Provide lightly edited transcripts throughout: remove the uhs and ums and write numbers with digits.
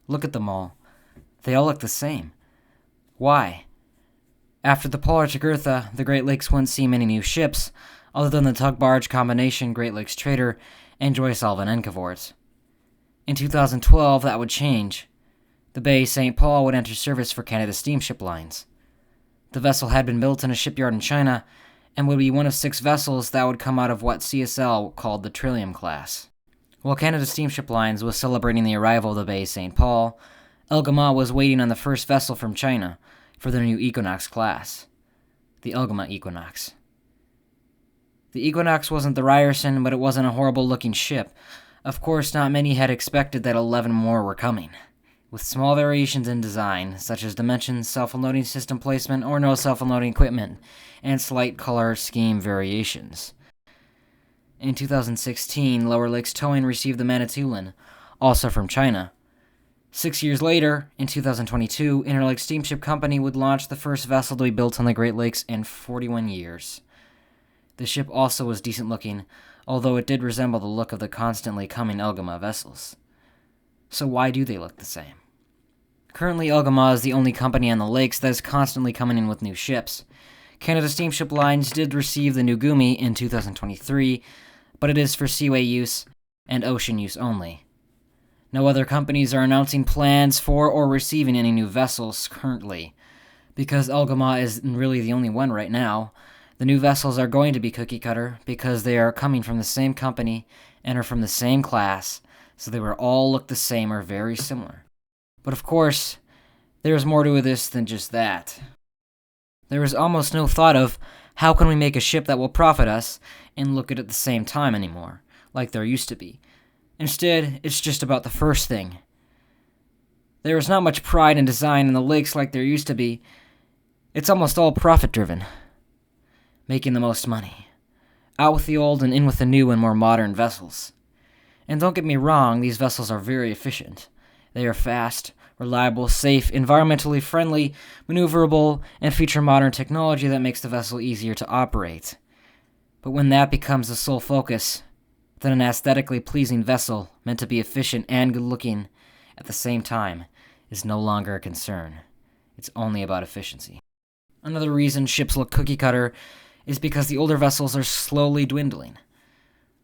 Look at them all. They all look the same. Why? After the polar Tregurtha, the Great Lakes wouldn't see many new ships, other than the tug-barge combination Great Lakes Trader and Joyce L. VanEnkevort. In 2012, that would change. The Bay St. Paul would enter service for Canada Steamship Lines. The vessel had been built in a shipyard in China and would be one of 6 vessels that would come out of what CSL called the Trillium class. While Canada Steamship Lines was celebrating the arrival of the Bay St. Paul, Elgama was waiting on the first vessel from China for their new Equinox class, the Elgama Equinox. The Equinox wasn't the Ryerson, but it wasn't a horrible-looking ship. Of course, not many had expected that 11 more were coming, with small variations in design, such as dimensions, self-unloading system placement, or no self-unloading equipment, and slight color scheme variations. In 2016, Lower Lakes Towing received the Manitoulin, also from China. 6 years later, in 2022, Interlake Steamship Company would launch the first vessel to be built on the Great Lakes in 41 years. The ship also was decent looking, although it did resemble the look of the constantly coming Elgama vessels. So why do they look the same? Currently, Elgama is the only company on the lakes that is constantly coming in with new ships. Canada Steamship Lines did receive the new Gumi in 2023, but it is for seaway use and ocean use only. No other companies are announcing plans for or receiving any new vessels currently. Because Elgama is really the only one right now, the new vessels are going to be Cookiecutter because they are coming from the same company and are from the same class, so they will all look the same or very similar. But of course, there is more to this than just that. There is almost no thought of how can we make a ship that will profit us and look at the same time anymore, like there used to be. Instead, it's just about the first thing. There is not much pride and design in the lakes like there used to be. It's almost all profit-driven. Making the most money. Out with the old and in with the new and more modern vessels. And don't get me wrong, these vessels are very efficient. They are fast, reliable, safe, environmentally friendly, maneuverable, and feature modern technology that makes the vessel easier to operate. But when that becomes the sole focus, then an aesthetically pleasing vessel meant to be efficient and good-looking at the same time is no longer a concern. It's only about efficiency. Another reason ships look cookie-cutter is because the older vessels are slowly dwindling.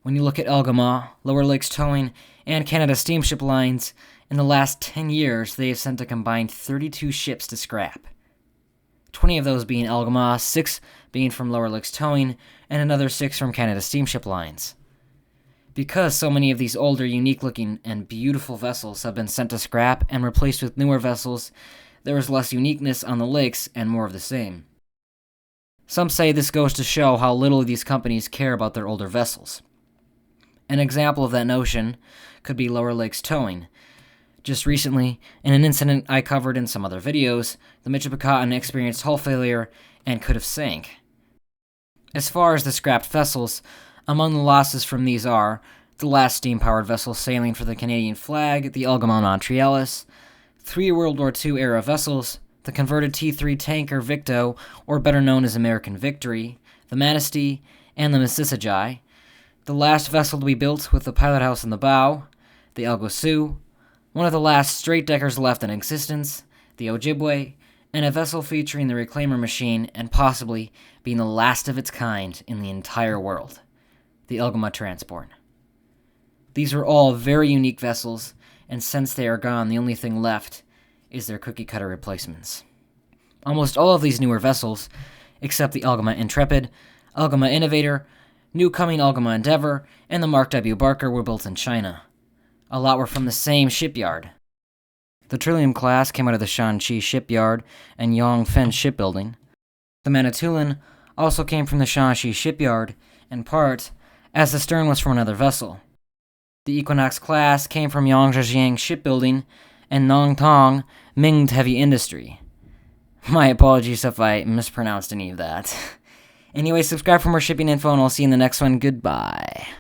When you look at Elgama, Lower Lakes Towing, and Canada Steamship Lines, in the last 10 years they have sent a combined 32 ships to scrap. 20 of those being Elgama, 6 being from Lower Lakes Towing, and another 6 from Canada Steamship Lines. Because so many of these older, unique-looking, and beautiful vessels have been sent to scrap and replaced with newer vessels, there is less uniqueness on the lakes and more of the same. Some say this goes to show how little these companies care about their older vessels. An example of that notion could be Lower Lakes Towing. Just recently, in an incident I covered in some other videos, the Michipicoten experienced hull failure and could have sank. As far as the scrapped vessels, among the losses from these are the last steam-powered vessel sailing for the Canadian flag, the Elgama Montrealis, 3 World War II-era vessels, the converted T3 tanker Victo, or better known as American Victory, the Manistee, and the Mississauga, the last vessel to be built with the pilot house in the bow, the Algosu, one of the last straight-deckers left in existence, the Ojibwe, and a vessel featuring the reclaimer machine and possibly being the last of its kind in the entire world, the Elgama Transport. These are all very unique vessels, and since they are gone, the only thing left is their cookie-cutter replacements. Almost all of these newer vessels, except the Elgama Intrepid, Elgama Innovator, new-coming Elgama Endeavor, and the Mark W. Barker were built in China. A lot were from the same shipyard. The Trillium class came out of the Shanxi Shipyard and Yongfen Shipbuilding. The Manitoulin also came from the Shanxi Shipyard, in part, as the stern was from another vessel. The Equinox class came from Yangzhejiang Shipbuilding and Nongtong Mingde Heavy Industry. My apologies if I mispronounced any of that. Anyway, subscribe for more shipping info and I'll see you in the next one. Goodbye.